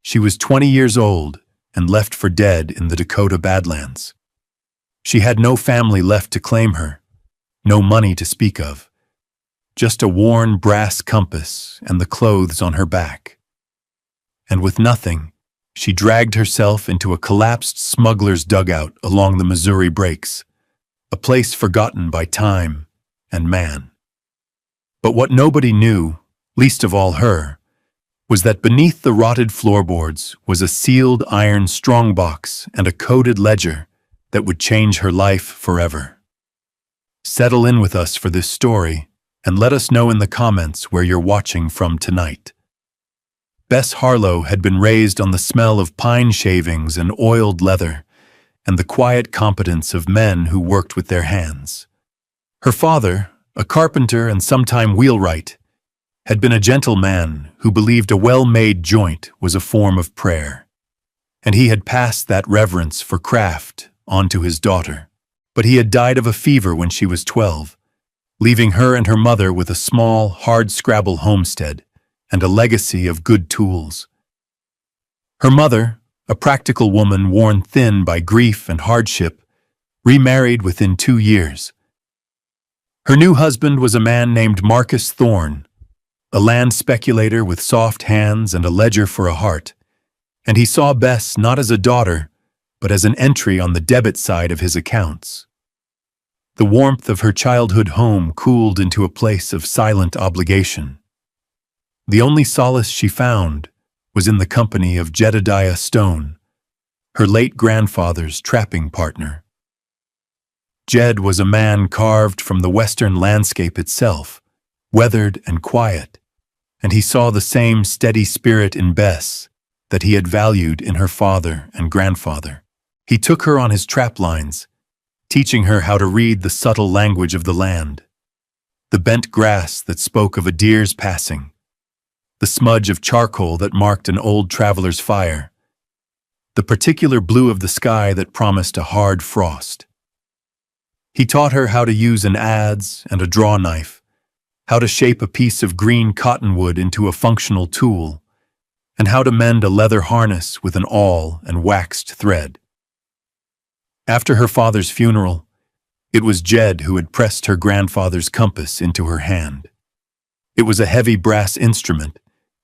She was 20 years old and left for dead in the Dakota Badlands. She had no family left to claim her, no money to speak of, just a worn brass compass and the clothes on her back. And with nothing, she dragged herself into a collapsed smuggler's dugout along the Missouri Breaks, a place forgotten by time and man. But what nobody knew, least of all her, was that beneath the rotted floorboards was a sealed iron strongbox and a coded ledger that would change her life forever. Settle in with us for this story and let us know in the comments where you're watching from tonight. Bess Harlow had been raised on the smell of pine shavings and oiled leather and the quiet competence of men who worked with their hands. Her father, a carpenter and sometime wheelwright, had been a gentle man who believed a well-made joint was a form of prayer, and he had passed that reverence for craft on to his daughter. But he had died of a fever when she was 12, leaving her and her mother with a small, hard-scrabble homestead and a legacy of good tools. Her mother, a practical woman worn thin by grief and hardship, remarried within 2 years. Her new husband was a man named Marcus Thorne, a land speculator with soft hands and a ledger for a heart, and he saw Bess not as a daughter, but as an entry on the debit side of his accounts. The warmth of her childhood home cooled into a place of silent obligation. The only solace she found was in the company of Jedediah Stone, her late grandfather's trapping partner. Jed was a man carved from the western landscape itself, weathered and quiet, and he saw the same steady spirit in Bess that he had valued in her father and grandfather. He took her on his trap lines, teaching her how to read the subtle language of the land, the bent grass that spoke of a deer's passing, the smudge of charcoal that marked an old traveler's fire, the particular blue of the sky that promised a hard frost. He taught her how to use an adze and a draw knife, how to shape a piece of green cottonwood into a functional tool, and how to mend a leather harness with an awl and waxed thread. After her father's funeral, it was Jed who had pressed her grandfather's compass into her hand. It was a heavy brass instrument,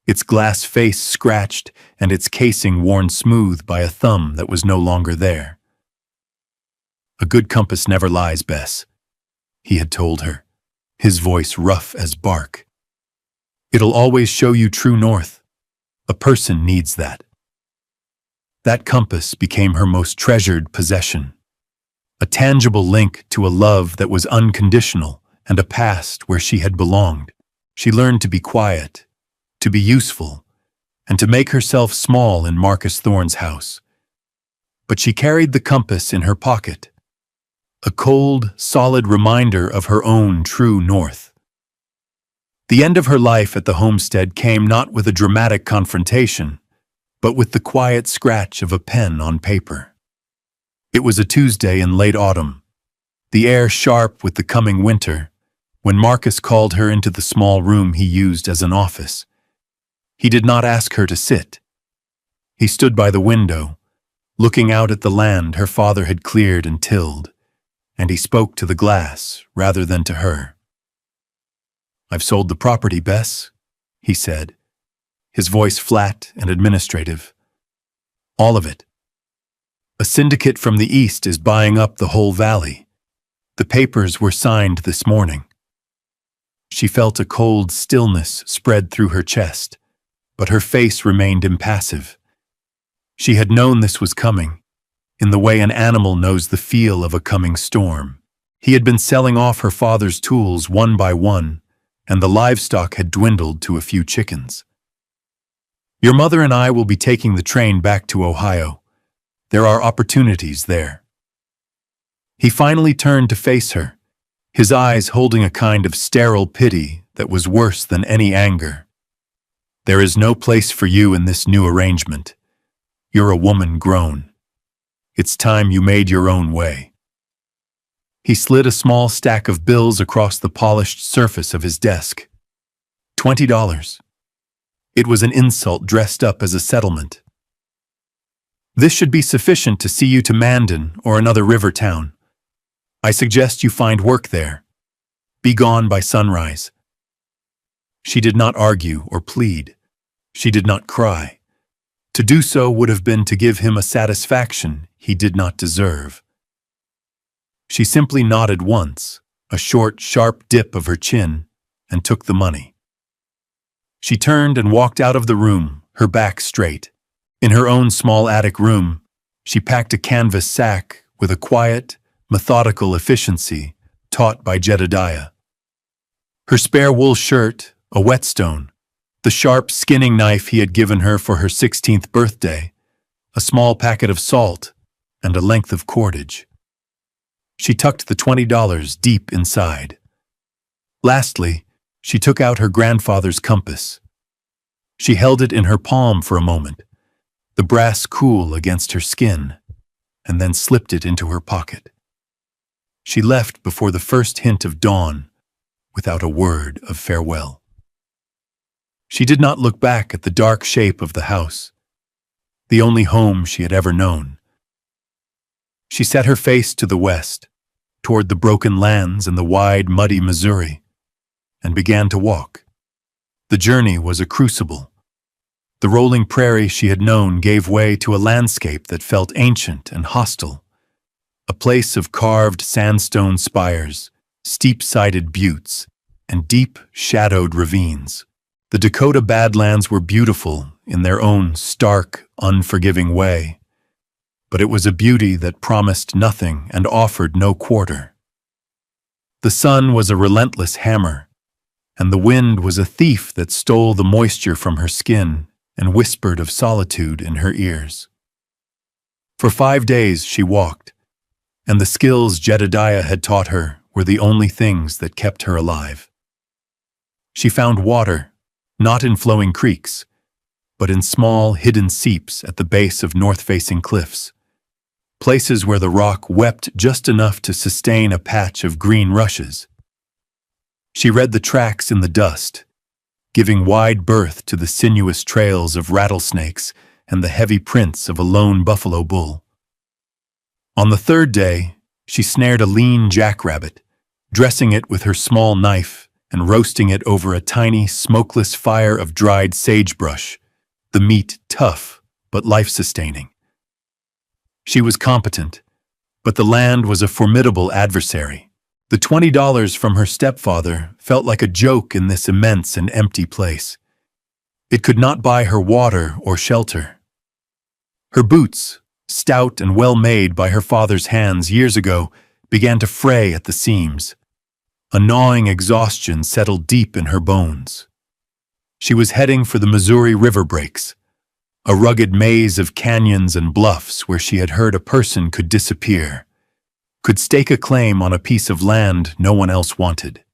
its glass face scratched and its casing worn smooth by a thumb that was no longer there. "A good compass never lies, Bess," he had told her, his voice rough as bark. "It'll always show you true north. A person needs that." That compass became her most treasured possession, a tangible link to a love that was unconditional and a past where she had belonged. She learned to be quiet, to be useful, and to make herself small in Marcus Thorne's house. But she carried the compass in her pocket, a cold, solid reminder of her own true north. The end of her life at the homestead came not with a dramatic confrontation, but with the quiet scratch of a pen on paper. It was a Tuesday in late autumn, the air sharp with the coming winter, when Marcus called her into the small room he used as an office. He did not ask her to sit. He stood by the window, looking out at the land her father had cleared and tilled, and he spoke to the glass rather than to her. "I've sold the property, Bess," he said, his voice flat and administrative. "All of it. A syndicate from the east is buying up the whole valley. The papers were signed this morning." She felt a cold stillness spread through her chest, but her face remained impassive. She had known this was coming, in the way an animal knows the feel of a coming storm. He had been selling off her father's tools one by one, and the livestock had dwindled to a few chickens. "Your mother and I will be taking the train back to Ohio. There are opportunities there." He finally turned to face her, his eyes holding a kind of sterile pity that was worse than any anger. "There is no place for you in this new arrangement. You're a woman grown. It's time you made your own way." He slid a small stack of bills across the polished surface of his desk. $20. It was an insult dressed up as a settlement. This should be sufficient to see you to Mandan or another river town. I suggest you find work there. Be gone by sunrise." She did not argue or plead. She did not cry. To do so would have been to give him a satisfaction he did not deserve. She simply nodded once, a short, sharp dip of her chin, and took the money. She turned and walked out of the room, her back straight. In her own small attic room, she packed a canvas sack with a quiet, methodical efficiency taught by Jedediah. Her spare wool shirt, a whetstone, the sharp skinning knife he had given her for her 16th birthday, a small packet of salt, and a length of cordage. She tucked the $20 deep inside. Lastly, she took out her grandfather's compass. She held it in her palm for a moment, the brass cool against her skin, and then slipped it into her pocket. She left before the first hint of dawn, without a word of farewell. She did not look back at the dark shape of the house, the only home she had ever known. She set her face to the west, toward the broken lands and the wide, muddy Missouri, and began to walk. The journey was a crucible. The rolling prairie she had known gave way to a landscape that felt ancient and hostile, a place of carved sandstone spires, steep-sided buttes, and deep, shadowed ravines. The Dakota Badlands were beautiful in their own stark, unforgiving way, but it was a beauty that promised nothing and offered no quarter. The sun was a relentless hammer, and the wind was a thief that stole the moisture from her skin and whispered of solitude in her ears. For 5 days she walked, and the skills Jedediah had taught her were the only things that kept her alive. She found water, not in flowing creeks, but in small, hidden seeps at the base of north-facing cliffs, places where the rock wept just enough to sustain a patch of green rushes. She read the tracks in the dust, giving wide berth to the sinuous trails of rattlesnakes and the heavy prints of a lone buffalo bull. On the 3rd day, she snared a lean jackrabbit, dressing it with her small knife and roasting it over a tiny, smokeless fire of dried sagebrush, the meat tough but life-sustaining. She was competent, but the land was a formidable adversary. The $20 from her stepfather felt like a joke in this immense and empty place. It could not buy her water or shelter. Her boots, stout and well-made by her father's hands years ago, began to fray at the seams. A gnawing exhaustion settled deep in her bones. She was heading for the Missouri River breaks, a rugged maze of canyons and bluffs where she had heard a person could disappear, could stake a claim on a piece of land no one else wanted.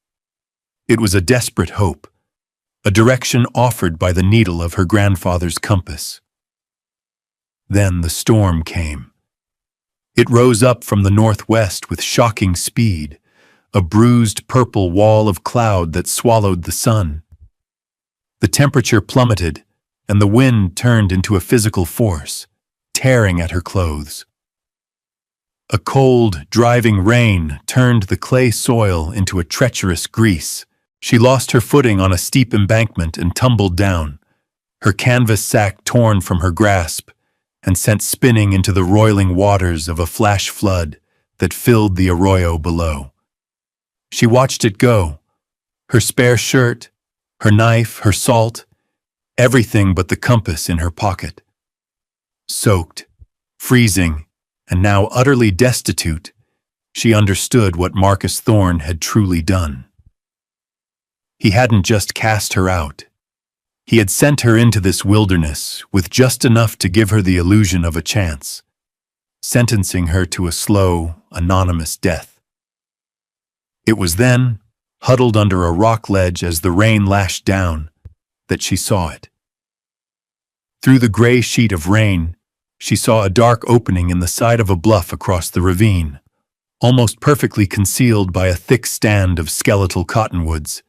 It was a desperate hope, a direction offered by the needle of her grandfather's compass. Then the storm came. It rose up from the northwest with shocking speed, a bruised purple wall of cloud that swallowed the sun. The temperature plummeted, and the wind turned into a physical force, tearing at her clothes. A cold, driving rain turned the clay soil into a treacherous grease. She lost her footing on a steep embankment and tumbled down, her canvas sack torn from her grasp and sent spinning into the roiling waters of a flash flood that filled the arroyo below. She watched it go, her spare shirt, her knife, her salt, everything but the compass in her pocket. Soaked, freezing, and now utterly destitute, she understood what Marcus Thorne had truly done. He hadn't just cast her out. He had sent her into this wilderness with just enough to give her the illusion of a chance, sentencing her to a slow, anonymous death. It was then, huddled under a rock ledge as the rain lashed down, that she saw it. Through the gray sheet of rain, she saw a dark opening in the side of a bluff across the ravine, almost perfectly concealed by a thick stand of skeletal cottonwoods.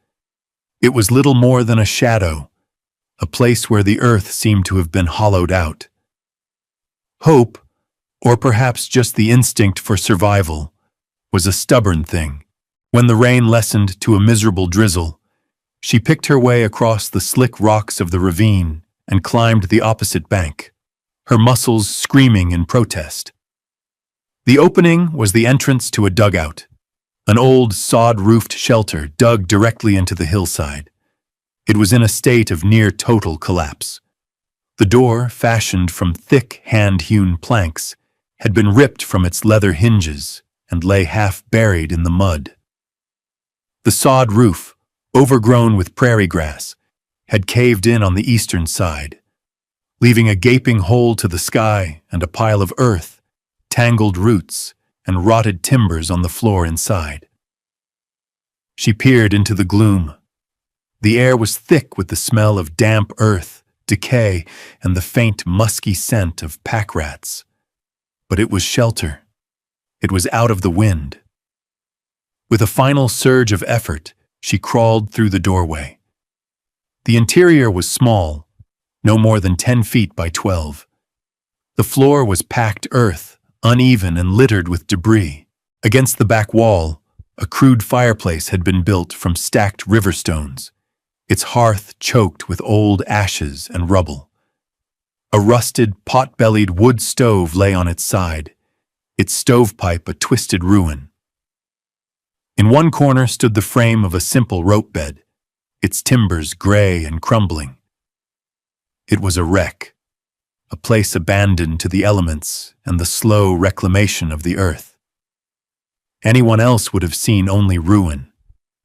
It was little more than a shadow, a place where the earth seemed to have been hollowed out. Hope, or perhaps just the instinct for survival, was a stubborn thing. When the rain lessened to a miserable drizzle, she picked her way across the slick rocks of the ravine and climbed the opposite bank, her muscles screaming in protest. The opening was the entrance to a dugout, an old sod-roofed shelter dug directly into the hillside. It was in a state of near-total collapse. The door, fashioned from thick, hand-hewn planks, had been ripped from its leather hinges and lay half buried in the mud. The sod roof, overgrown with prairie grass, had caved in on the eastern side, leaving a gaping hole to the sky and a pile of earth, tangled roots, and rotted timbers on the floor inside. She peered into the gloom. The air was thick with the smell of damp earth, decay, and the faint, musky scent of pack rats. But it was shelter. It was out of the wind. With a final surge of effort, she crawled through the doorway. The interior was small, no more than 10 feet by 12. The floor was packed earth, uneven and littered with debris. Against the back wall, a crude fireplace had been built from stacked river stones, its hearth choked with old ashes and rubble. A rusted, pot-bellied wood stove lay on its side, its stovepipe a twisted ruin. In one corner stood the frame of a simple rope bed, its timbers gray and crumbling. It was a wreck, a place abandoned to the elements and the slow reclamation of the earth. Anyone else would have seen only ruin,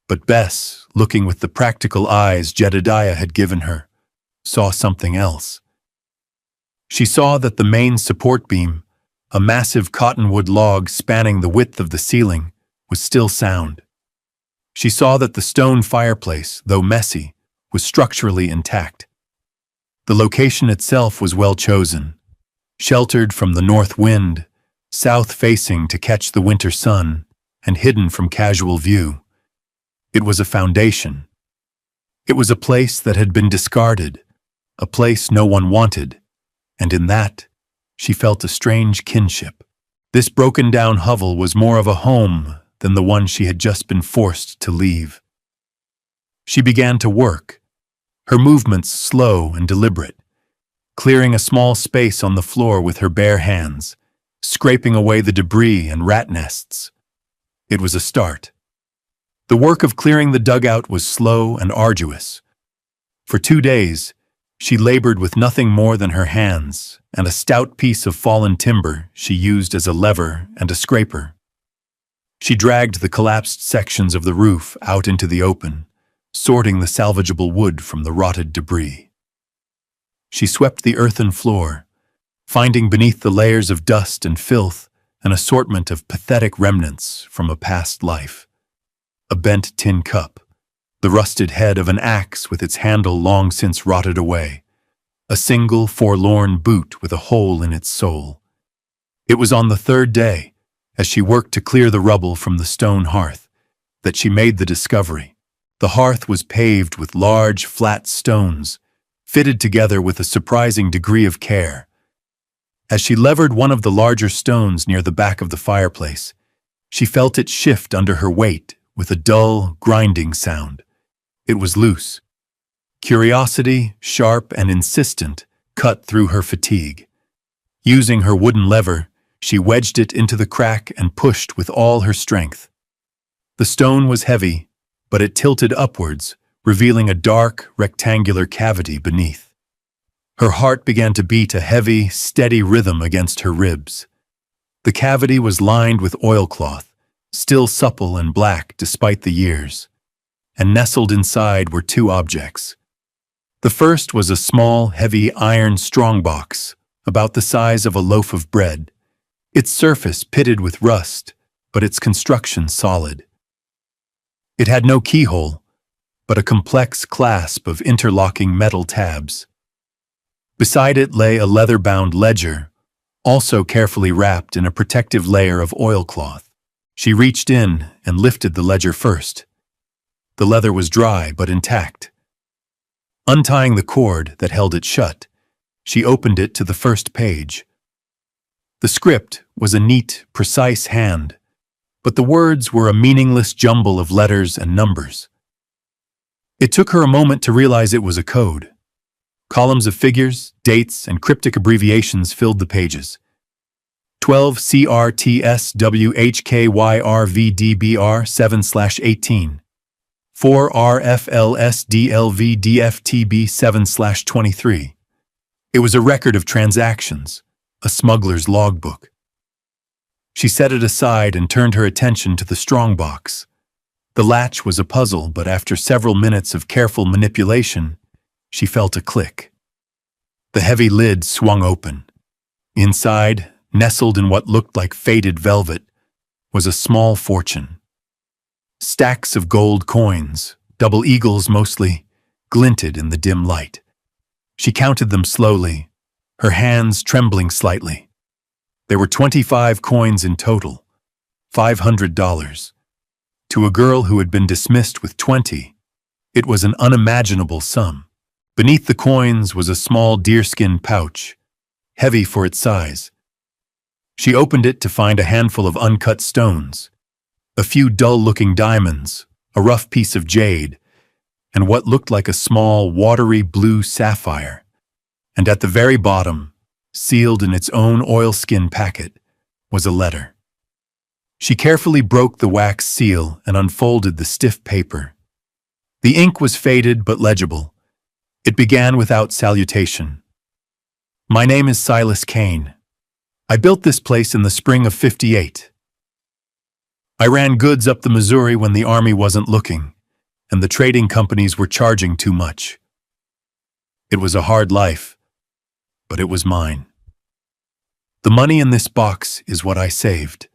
but Bess, looking with the practical eyes Jedediah had given her, saw something else. She saw that the main support beam, a massive cottonwood log spanning the width of the ceiling, was still sound. She saw that the stone fireplace, though messy, was structurally intact. The location itself was well chosen, sheltered from the north wind, south-facing to catch the winter sun, and hidden from casual view. It was a foundation. It was a place that had been discarded, a place no one wanted, and in that, she felt a strange kinship. This broken-down hovel was more of a home than the one she had just been forced to leave. She began to work, her movements slow and deliberate, clearing a small space on the floor with her bare hands, scraping away the debris and rat nests. It was a start. The work of clearing the dugout was slow and arduous. For 2 days, she labored with nothing more than her hands and a stout piece of fallen timber she used as a lever and a scraper. She dragged the collapsed sections of the roof out into the open, sorting the salvageable wood from the rotted debris. She swept the earthen floor, finding beneath the layers of dust and filth an assortment of pathetic remnants from a past life. A bent tin cup, the rusted head of an axe with its handle long since rotted away, a single forlorn boot with a hole in its sole. It was on the 3rd day, as she worked to clear the rubble from the stone hearth, that she made the discovery. The hearth was paved with large, flat stones, fitted together with a surprising degree of care. As she levered one of the larger stones near the back of the fireplace, she felt it shift under her weight with a dull, grinding sound. It was loose. Curiosity, sharp and insistent, cut through her fatigue. Using her wooden lever, she wedged it into the crack and pushed with all her strength. The stone was heavy, but it tilted upwards, revealing a dark, rectangular cavity beneath. Her heart began to beat a heavy, steady rhythm against her ribs. The cavity was lined with oilcloth, still supple and black despite the years, and nestled inside were 2 objects. The first was a small, heavy iron strongbox, about the size of a loaf of bread, its surface pitted with rust, but its construction solid. It had no keyhole, but a complex clasp of interlocking metal tabs. Beside it lay a leather-bound ledger, also carefully wrapped in a protective layer of oilcloth. She reached in and lifted the ledger first. The leather was dry but intact. Untying the cord that held it shut, she opened it to the first page. The script was a neat, precise hand, but the words were a meaningless jumble of letters and numbers. It took her a moment to realize it was a code. Columns of figures, dates, and cryptic abbreviations filled the pages. 12 CRTSWHKYRVDBR 7/18. 4 RFLSDLVDFTB 7/23. It was a record of transactions, a smuggler's logbook. She set it aside and turned her attention to the strongbox. The latch was a puzzle, but after several minutes of careful manipulation, she felt a click. The heavy lid swung open. Inside, nestled in what looked like faded velvet, was a small fortune. Stacks of gold coins, double eagles mostly, glinted in the dim light. She counted them slowly, her hands trembling slightly. There were 25 coins in total, $500. To a girl who had been dismissed with 20, it was an unimaginable sum. Beneath the coins was a small deerskin pouch, heavy for its size. She opened it to find a handful of uncut stones, a few dull-looking diamonds, a rough piece of jade, and what looked like a small, watery blue sapphire. And at the very bottom, sealed in its own oilskin packet, was a letter. She carefully broke the wax seal and unfolded the stiff paper. The ink was faded but legible. It began without salutation. "My name is Silas Kane. I built this place in the spring of '58. I ran goods up the Missouri when the Army wasn't looking, and the trading companies were charging too much. It was a hard life, but it was mine. The money in this box is what I saved.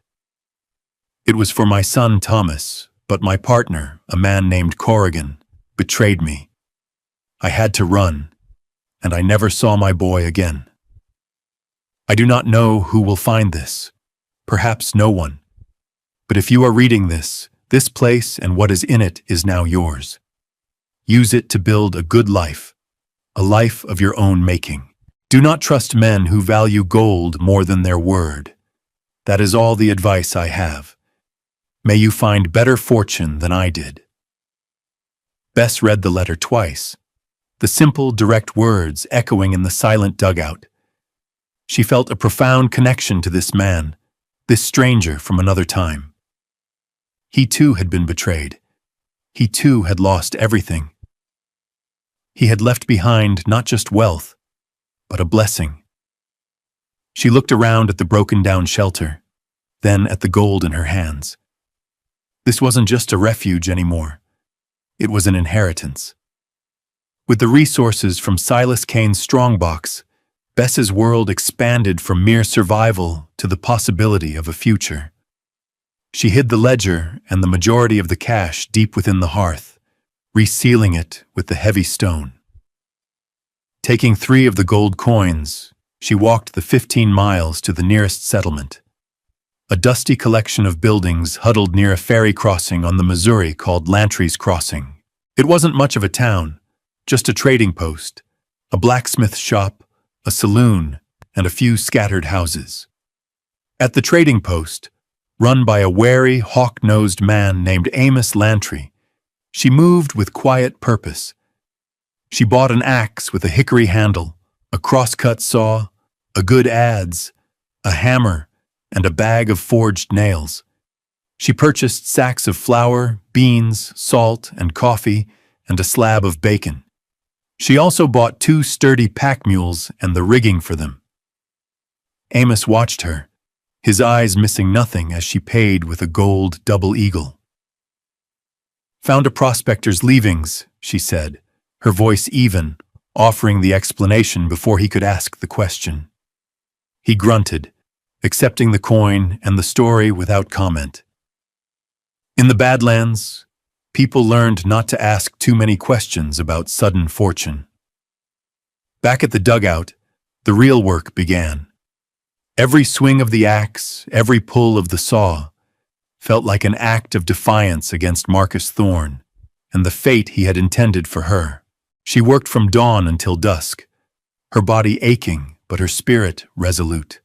It was for my son Thomas, but my partner, a man named Corrigan, betrayed me. I had to run, and I never saw my boy again. I do not know who will find this, perhaps no one. But if you are reading this place and what is in it is now yours. Use it to build a good life, a life of your own making. Do not trust men who value gold more than their word. That is all the advice I have. May you find better fortune than I did." Bess read the letter twice, the simple, direct words echoing in the silent dugout. She felt a profound connection to this man, this stranger from another time. He too had been betrayed. He too had lost everything. He had left behind not just wealth, but a blessing. She looked around at the broken-down shelter, then at the gold in her hands. This wasn't just a refuge anymore. It was an inheritance. With the resources from Silas Kane's strongbox, Bess's world expanded from mere survival to the possibility of a future. She hid the ledger and the majority of the cash deep within the hearth, resealing it with the heavy stone. Taking 3 of the gold coins, she walked the 15 miles to the nearest settlement. A dusty collection of buildings huddled near a ferry crossing on the Missouri called Lantry's Crossing. It wasn't much of a town, just a trading post, a blacksmith shop, a saloon, and a few scattered houses. At the trading post, run by a wary, hawk-nosed man named Amos Lantry, she moved with quiet purpose. She bought an axe with a hickory handle, a crosscut saw, a good adze, a hammer, and a bag of forged nails. She purchased sacks of flour, beans, salt, and coffee, and a slab of bacon. She also bought 2 sturdy pack mules and the rigging for them. Amos watched her, his eyes missing nothing as she paid with a gold double eagle. "Found a prospector's leavings," she said, her voice even, offering the explanation before he could ask the question. He grunted, accepting the coin and the story without comment. In the Badlands, people learned not to ask too many questions about sudden fortune. Back at the dugout, the real work began. Every swing of the axe, every pull of the saw, felt like an act of defiance against Marcus Thorne and the fate he had intended for her. She worked from dawn until dusk, her body aching but her spirit resolute.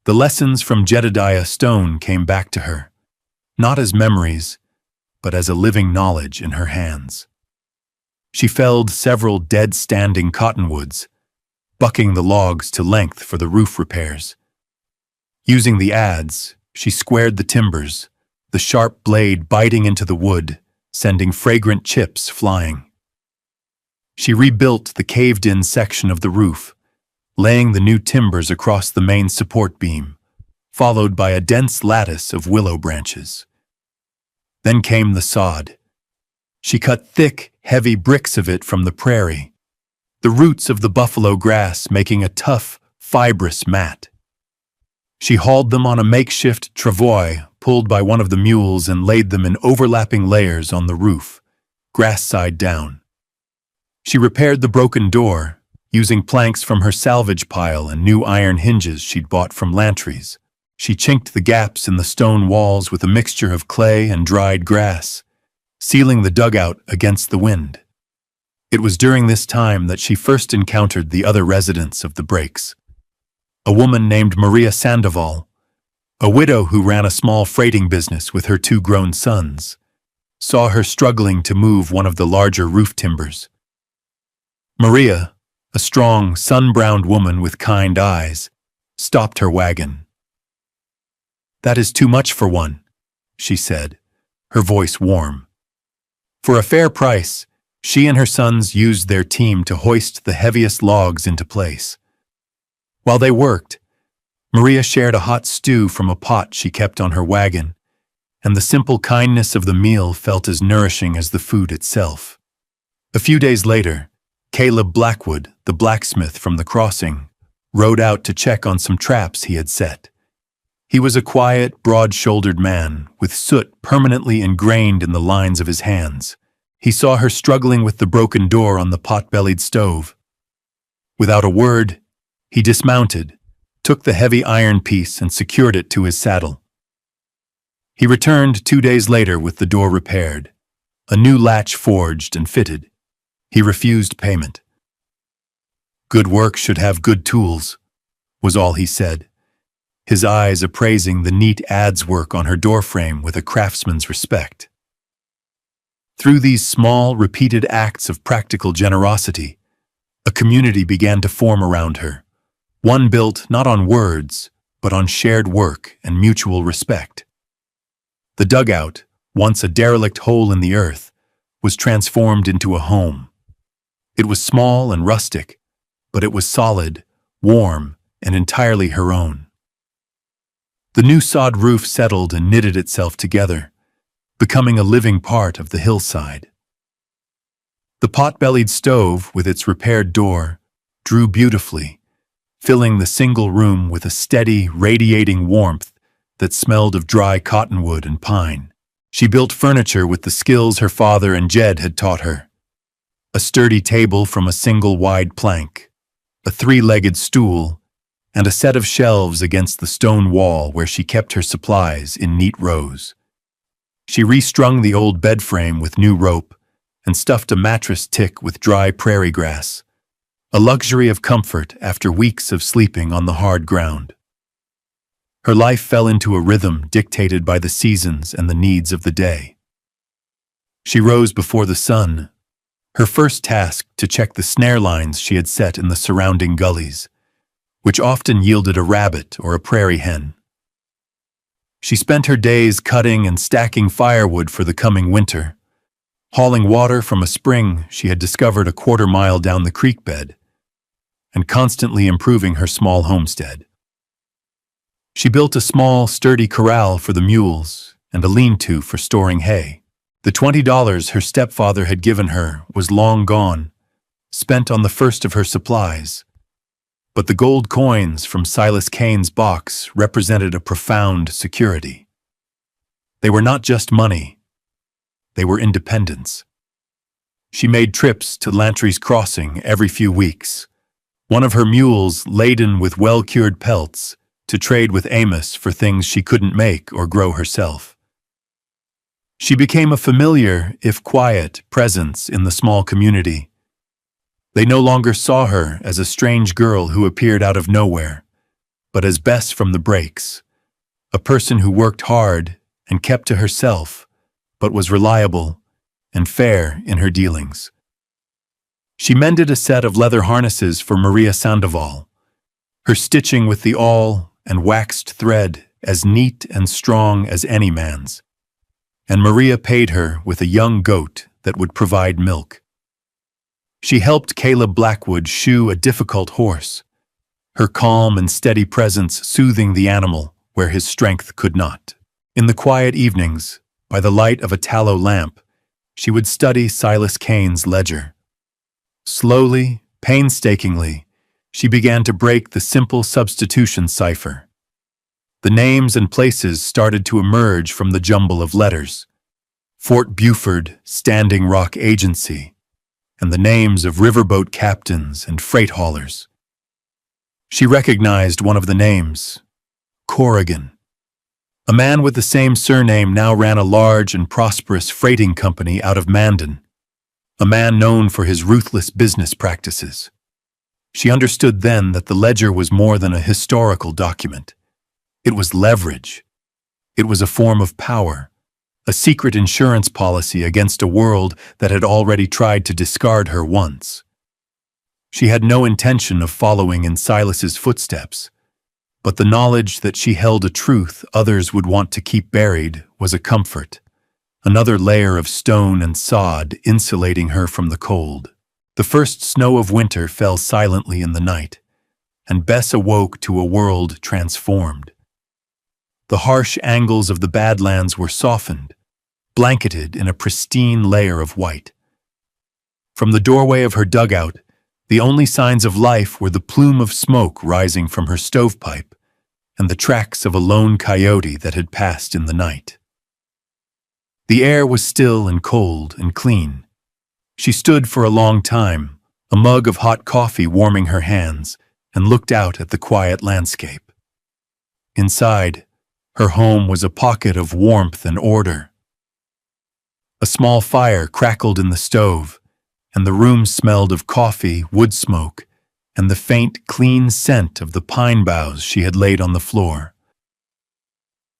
The lessons from Jedediah Stone came back to her, not as memories, but as a living knowledge in her hands. She felled several dead-standing cottonwoods, bucking the logs to length for the roof repairs. Using the adze, she squared the timbers, the sharp blade biting into the wood, sending fragrant chips flying. She rebuilt the caved-in section of the roof, laying the new timbers across the main support beam, followed by a dense lattice of willow branches. Then came the sod. She cut thick, heavy bricks of it from the prairie, the roots of the buffalo grass making a tough, fibrous mat. She hauled them on a makeshift travois pulled by one of the mules and laid them in overlapping layers on the roof, grass side down. She repaired the broken door, using planks from her salvage pile and new iron hinges she'd bought from Lantry's. She chinked the gaps in the stone walls with a mixture of clay and dried grass, sealing the dugout against the wind. It was during this time that she first encountered the other residents of the breaks. A woman named Maria Sandoval, a widow who ran a small freighting business with her 2 grown sons, saw her struggling to move one of the larger roof timbers. Maria, a strong, sun-browned woman with kind eyes, stopped her wagon. "That is too much for one," she said, her voice warm. For a fair price, she and her sons used their team to hoist the heaviest logs into place. While they worked, Maria shared a hot stew from a pot she kept on her wagon, and the simple kindness of the meal felt as nourishing as the food itself. A few days later, Caleb Blackwood, the blacksmith from the crossing, rode out to check on some traps he had set. He was a quiet, broad-shouldered man, with soot permanently ingrained in the lines of his hands. He saw her struggling with the broken door on the pot-bellied stove. Without a word, he dismounted, took the heavy iron piece and secured it to his saddle. He returned 2 days later with the door repaired, a new latch forged and fitted. He refused payment. "Good work should have good tools," was all he said, his eyes appraising the neat adze work on her doorframe with a craftsman's respect. Through these small, repeated acts of practical generosity, a community began to form around her, one built not on words, but on shared work and mutual respect. The dugout, once a derelict hole in the earth, was transformed into a home. It was small and rustic, but it was solid, warm, and entirely her own. The new sod roof settled and knitted itself together, becoming a living part of the hillside. The pot-bellied stove, with its repaired door, drew beautifully, filling the single room with a steady, radiating warmth that smelled of dry cottonwood and pine. She built furniture with the skills her father and Jed had taught her. A sturdy table from a single wide plank, a 3-legged stool, and a set of shelves against the stone wall where she kept her supplies in neat rows. She restrung the old bed frame with new rope and stuffed a mattress tick with dry prairie grass, a luxury of comfort after weeks of sleeping on the hard ground. Her life fell into a rhythm dictated by the seasons and the needs of the day. She rose before the sun, her first task to check the snare lines she had set in the surrounding gullies, which often yielded a rabbit or a prairie hen. She spent her days cutting and stacking firewood for the coming winter, hauling water from a spring she had discovered a 1/4 mile down the creek bed, and constantly improving her small homestead. She built a small, sturdy corral for the mules and a lean-to for storing hay. The $20 her stepfather had given her was long gone, spent on the first of her supplies. But the gold coins from Silas Kane's box represented a profound security. They were not just money, they were independence. She made trips to Lantry's Crossing every few weeks, one of her mules laden with well-cured pelts to trade with Amos for things she couldn't make or grow herself. She became a familiar, if quiet, presence in the small community. They no longer saw her as a strange girl who appeared out of nowhere, but as Bess from the breaks, a person who worked hard and kept to herself, but was reliable and fair in her dealings. She mended a set of leather harnesses for Maria Sandoval, her stitching with the awl and waxed thread as neat and strong as any man's, and Maria paid her with a young goat that would provide milk. She helped Caleb Blackwood shoe a difficult horse, her calm and steady presence soothing the animal where his strength could not. In the quiet evenings, by the light of a tallow lamp, she would study Silas Kane's ledger. Slowly, painstakingly, she began to break the simple substitution cipher. The names and places started to emerge from the jumble of letters. Fort Buford, Standing Rock Agency, and the names of riverboat captains and freight haulers. She recognized one of the names, Corrigan. A man with the same surname now ran a large and prosperous freighting company out of Mandan, a man known for his ruthless business practices. She understood then that the ledger was more than a historical document. It was leverage. It was a form of power, a secret insurance policy against a world that had already tried to discard her once. She had no intention of following in Silas's footsteps, but the knowledge that she held a truth others would want to keep buried was a comfort, another layer of stone and sod insulating her from the cold. The first snow of winter fell silently in the night, and Bess awoke to a world transformed. The harsh angles of the Badlands were softened, blanketed in a pristine layer of white. From the doorway of her dugout, the only signs of life were the plume of smoke rising from her stovepipe and the tracks of a lone coyote that had passed in the night. The air was still and cold and clean. She stood for a long time, a mug of hot coffee warming her hands, and looked out at the quiet landscape. Inside, her home was a pocket of warmth and order. A small fire crackled in the stove, and the room smelled of coffee, wood smoke, and the faint, clean scent of the pine boughs she had laid on the floor.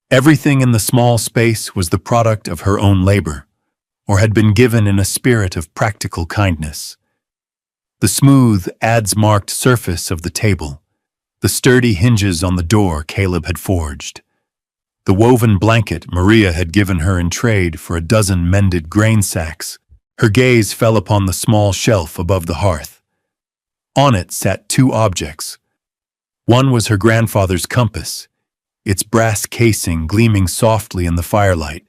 Everything in the small space was the product of her own labor, or had been given in a spirit of practical kindness. The smooth, adze-marked surface of the table, the sturdy hinges on the door Caleb had forged, the woven blanket Maria had given her in trade for a dozen mended grain sacks. Her gaze fell upon the small shelf above the hearth. On it sat two objects. One was her grandfather's compass, its brass casing gleaming softly in the firelight.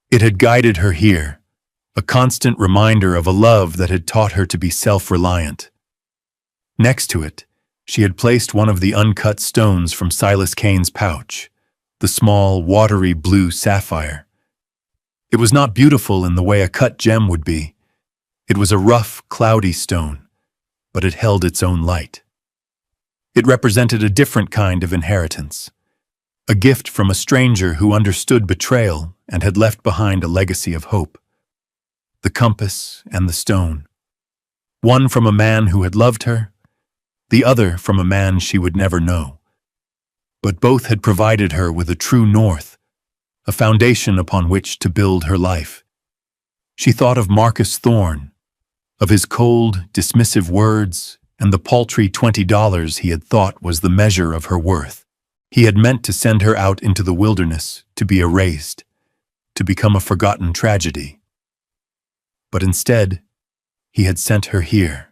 It had guided her here, a constant reminder of a love that had taught her to be self-reliant. Next to it, she had placed one of the uncut stones from Silas Kane's pouch, the small, watery blue sapphire. It was not beautiful in the way a cut gem would be. It was a rough, cloudy stone, but it held its own light. It represented a different kind of inheritance, a gift from a stranger who understood betrayal and had left behind a legacy of hope. The compass and the stone, one from a man who had loved her, the other from a man she would never know. But both had provided her with a true north, a foundation upon which to build her life. She thought of Marcus Thorne, of his cold, dismissive words, and the paltry $20 he had thought was the measure of her worth. He had meant to send her out into the wilderness to be erased, to become a forgotten tragedy. But instead, he had sent her here.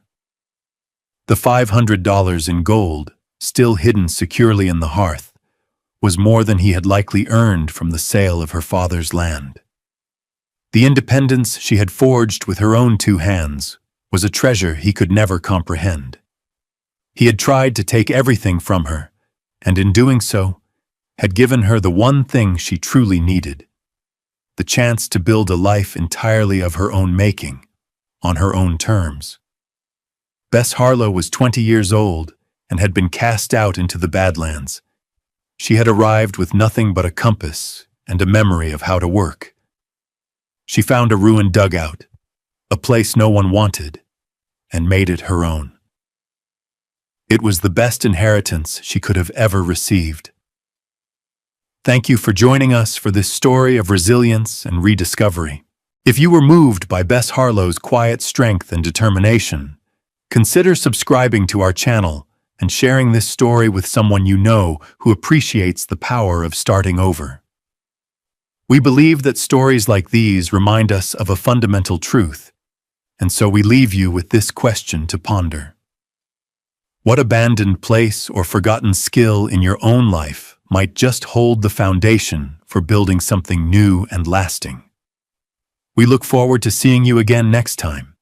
The $500 in gold, still hidden securely in the hearth, was more than he had likely earned from the sale of her father's land. The independence she had forged with her own two hands was a treasure he could never comprehend. He had tried to take everything from her, and in doing so, had given her the one thing she truly needed, the chance to build a life entirely of her own making, on her own terms. Bess Harlow was 20 years old and had been cast out into the Badlands. She had arrived with nothing but a compass and a memory of how to work. She found a ruined dugout, a place no one wanted, and made it her own. It was the best inheritance she could have ever received. Thank you for joining us for this story of resilience and rediscovery. If you were moved by Bess Harlow's quiet strength and determination, consider subscribing to our channel and sharing this story with someone you know who appreciates the power of starting over. We believe that stories like these remind us of a fundamental truth, and so we leave you with this question to ponder. What abandoned place or forgotten skill in your own life might just hold the foundation for building something new and lasting? We look forward to seeing you again next time.